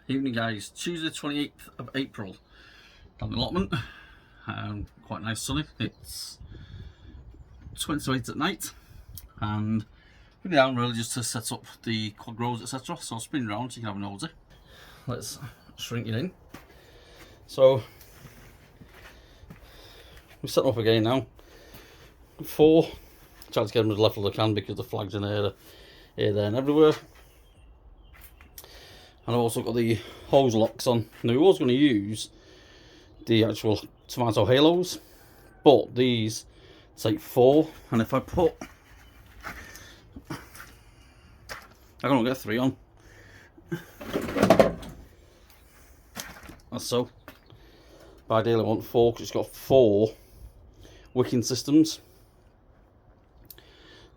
Evening guys, Tuesday 28th of April, down the allotment, quite nice sunny, it's 20 to 8 at night, and we're down really just to set up the quad rows etc, so I'll spin around so you can have a nosy. Let's shrink it in. So, we set them up again now, 4, try to get them as level as I can because the flags in here, there and everywhere. And I've also got the hose locks on. Now we was going to use the actual tomato halos, but these take 4, and if I put, I'm going to get 3 on. That's so. But ideally I want 4 because it's got 4 wicking systems.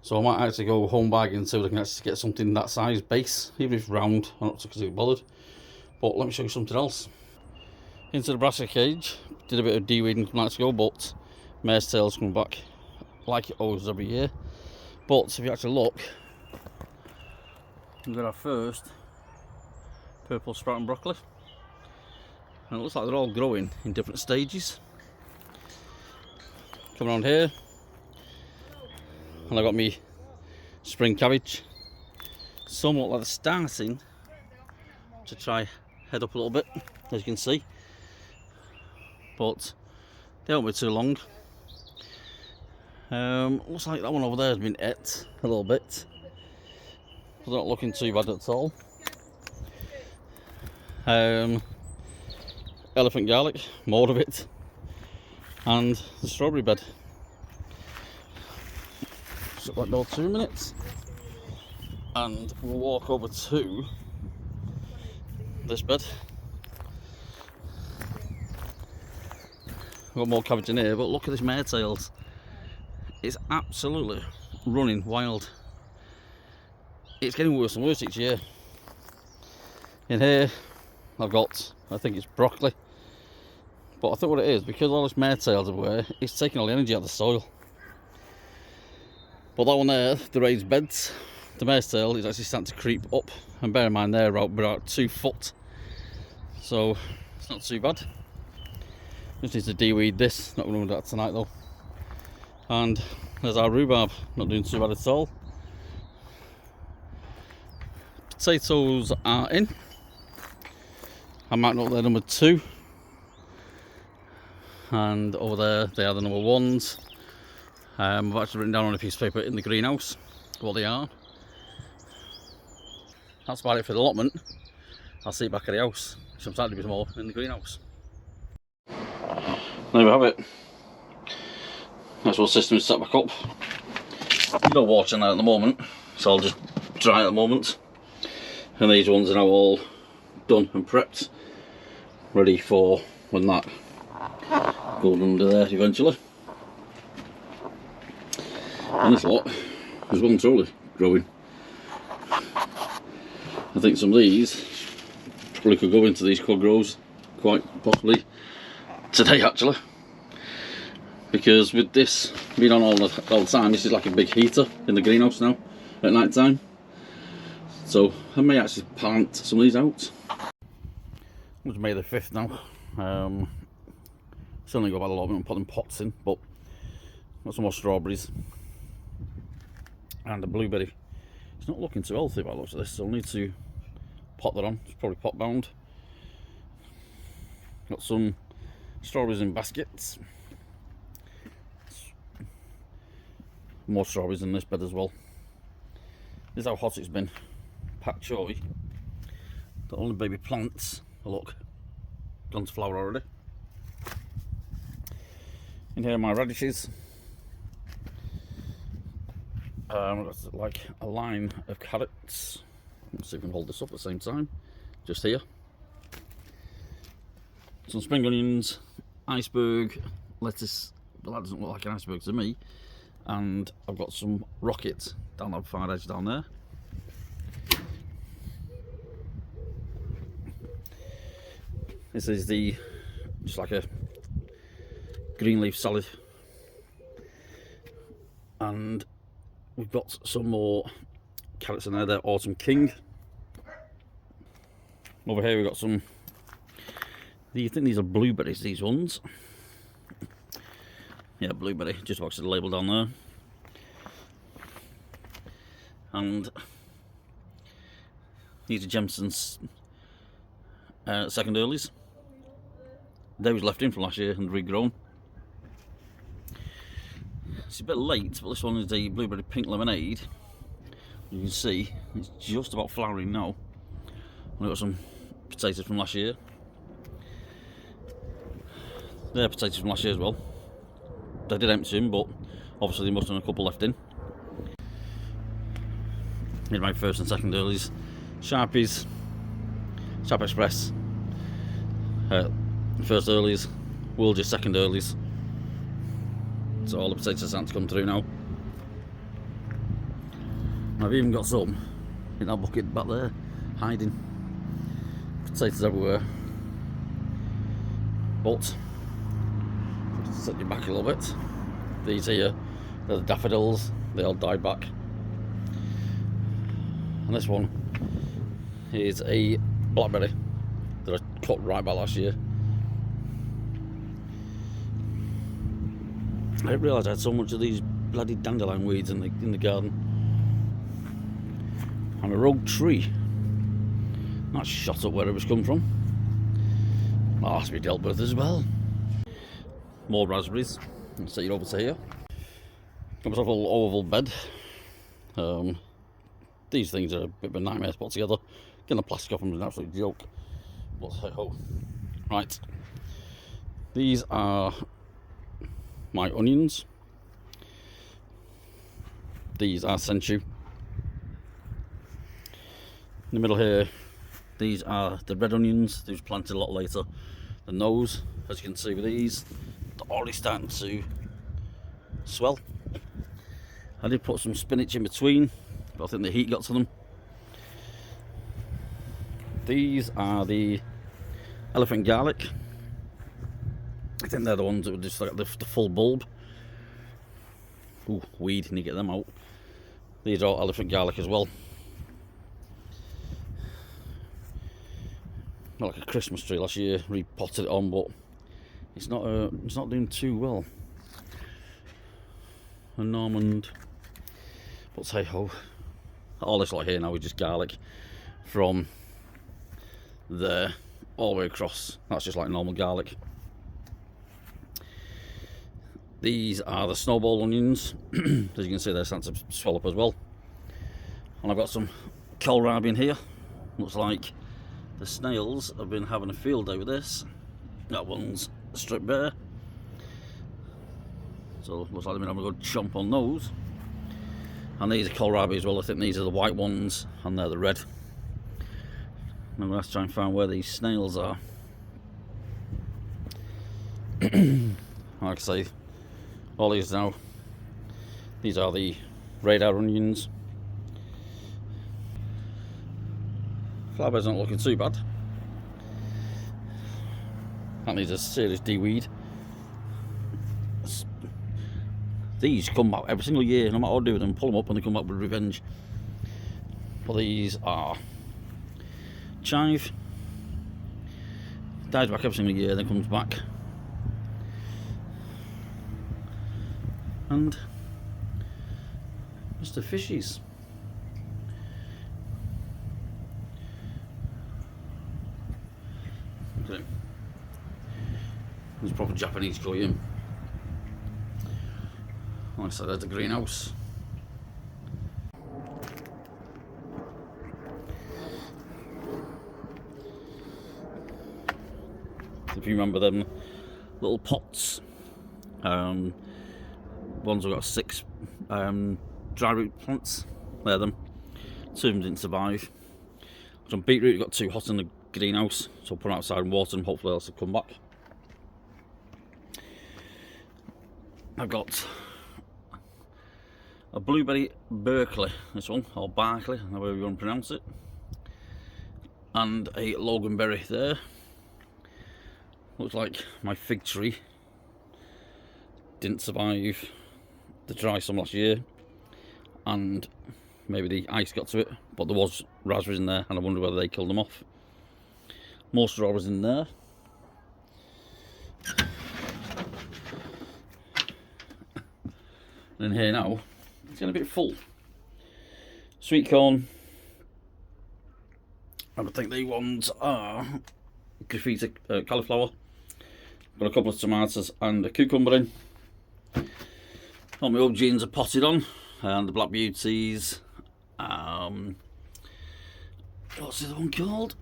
So I might actually go home bag and see if I can actually get something that size base, even if it's round. I'm not particularly bothered. But let me show you something else. Into the brassica cage, did a bit of de-weeding a couple nights ago, but mare's tail's coming back like it always does every year. But if you actually look, we've got our first purple sprouting broccoli. And it looks like they're all growing in different stages. Come around here, and I got me spring cabbage. Some look like they're starting to try head up a little bit, as you can see, but they won't be too long. Looks like that one over there has been ate a little bit. They're not looking too bad at all. Elephant garlic, more of it, and the strawberry bed. Just like about 2 minutes, and we'll walk over to this bed. Got more cabbage in here, but look at this mare tails. It's absolutely running wild. It's getting worse and worse each year. In here, I've got, I think it's broccoli, but I think what it is, because all this mare tails everywhere, it's taking all the energy out of the soil. But that one there, the raised beds, the mare's tail is actually starting to creep up, and bear in mind they're about 2 foot, so it's not too bad. Just need to de-weed this, not going to do that tonight though. And there's our rhubarb, not doing too bad at all. Potatoes are in. I'm marking up there number 2, and over there they are the number 1s. I've actually written down on a piece of paper in the greenhouse what they are. That's about it for the allotment. I'll see you back at the house. So I'm starting to do more in the greenhouse. There we have it. That's what system is set back up. No water in there at the moment, so I'll just dry at the moment. And these ones are now all done and prepped, ready for when that goes under there eventually. And this lot is well and truly growing. I think some of these probably could go into these quad rows quite possibly today actually, because with this being on all the time, this is like a big heater in the greenhouse now at night time. So I may actually plant some of these out. It's May the 5th now. Still need to go by the allotment and put them pots in, but got some more strawberries and a blueberry. It's not looking too healthy by the looks of this, so I'll need to pot that on. It's probably pot bound. Got some strawberries in baskets. More strawberries in this bed as well. This is how hot it's been. Pak choy. The only baby plants, oh look, gone to flower already. In here are my radishes. I've got like a line of carrots. Let's see if we can hold this up at the same time. Just here. Some spring onions, iceberg, lettuce, but that doesn't look like an iceberg to me. And I've got some rockets down that far edge down there. This is just like a green leaf salad. And we've got some more carrots in there, they're Autumn King. Over here we've got some, I think these are blueberries, these ones. Yeah, blueberry, just watch the label down there. And these are Jemson's second earlies. They was left in from last year and regrown. It's a bit late, but this one is a blueberry pink lemonade. You can see it's just about flowering now. We've got some potatoes from last year. They're potatoes from last year as well. They did empty them, but obviously they must have a couple left in. Here's my first and second earlies. Sharpies, Sharp Express, first earlies, Woolger's second earlies. So all the potatoes are starting to come through now. I've even got some in that bucket back there, hiding. Potatoes everywhere. But, just set you back a little bit. These here, they're the daffodils, they all died back. And this one is a blackberry that I cut right back last year. I didn't realise I had so much of these bloody dandelion weeds in the garden. And a rogue tree. That's shot up where it was come from. That has to be dealt with as well. More raspberries. Let's set it over to here. Got myself a little oval bed. These things are a bit of a nightmare to put together. Getting the plastic off them is an absolute joke. But hey ho. Right. These are my onions. These are senchu. In the middle here, these are the red onions. These were planted a lot later than those. As you can see with these, they're already starting to swell. I did put some spinach in between, but I think the heat got to them. These are the elephant garlic. I think they're the ones that were just like the full bulb. Ooh, weed, need to get them out. These are all elephant garlic as well. Not like a Christmas tree last year, repotted it on, but it's not doing too well. A Normand, but hey ho. All this lot here now is just garlic from there all the way across. That's just like normal garlic. These are the snowball onions. As you can see, they're starting to swell up as well. And I've got some kohlrabi in here. Looks like the snails have been having a field day with this. That one's stripped bare. So looks like they've been having a good chomp on those. And these are kohlrabi as well. I think these are the white ones and they're the red. I'm going to have to try and find where these snails are. Like I say, all these now, these are the radar onions. Flowerbeds aren't looking too bad. That needs a serious de-weed. These come back every single year, no matter what I do with them, pull them up and they come back with revenge. But these are chive. Dies back every single year, then comes back. And Mr. Fishies. Okay. There's proper Japanese koyim. Like I said, there's the greenhouse. If you remember them little pots, ones have got 6 dry root plants. They're them. 2 of them didn't survive. Some beetroot got too hot in the greenhouse, so I'll put them outside and water them. Hopefully they'll come back. I've got a blueberry Berkeley, this one, or Barkley, however you want to pronounce it, and a loganberry there. Looks like my fig tree didn't survive the dry summer last year, and maybe the ice got to it, but there was raspberries in there and I wonder whether they killed them off. More strawberries in there. And in here now, it's getting a bit full. Sweet corn. I think the ones are graffiti cauliflower. Got a couple of tomatoes and a cucumber in. All my aubergines are potted on, and the black beauties. What's the other one called?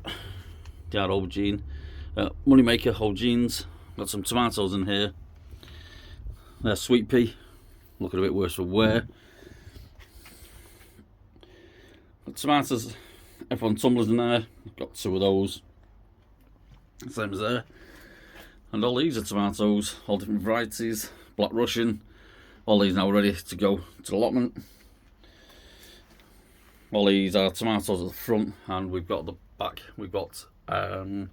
The aubergine. Moneymaker aubergines. Got some tomatoes in here. There's sweet pea. Looking a bit worse for wear. The tomatoes, F1 tumblers in there. Got 2 of those. Same as there. And all these are tomatoes, all different varieties. Black Russian. All these now ready to go to the allotment. All these are tomatoes at the front, and we've got the back. We've got all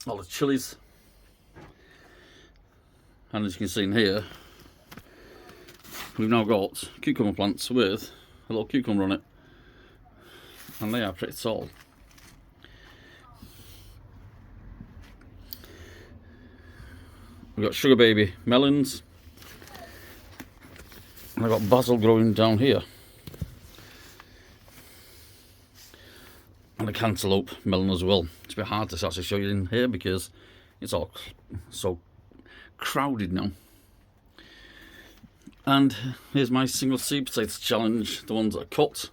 the chilies. And as you can see in here, we've now got cucumber plants with a little cucumber on it, and they are pretty tall. We've got sugar baby melons, and I've got basil growing down here, and a cantaloupe melon as well. It's a bit hard to actually show you in here because it's all so crowded now. And here's my single seed potato challenge. The ones that are cut,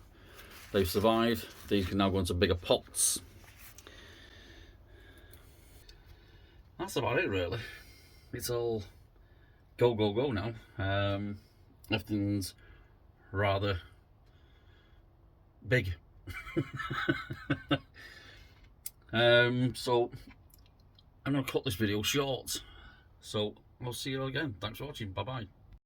they've survived. These can now go into bigger pots. That's about it really. It's all go, go, go now. Everything's rather big. So I'm going to cut this video short. So I'll see you all again. Thanks for watching. Bye bye.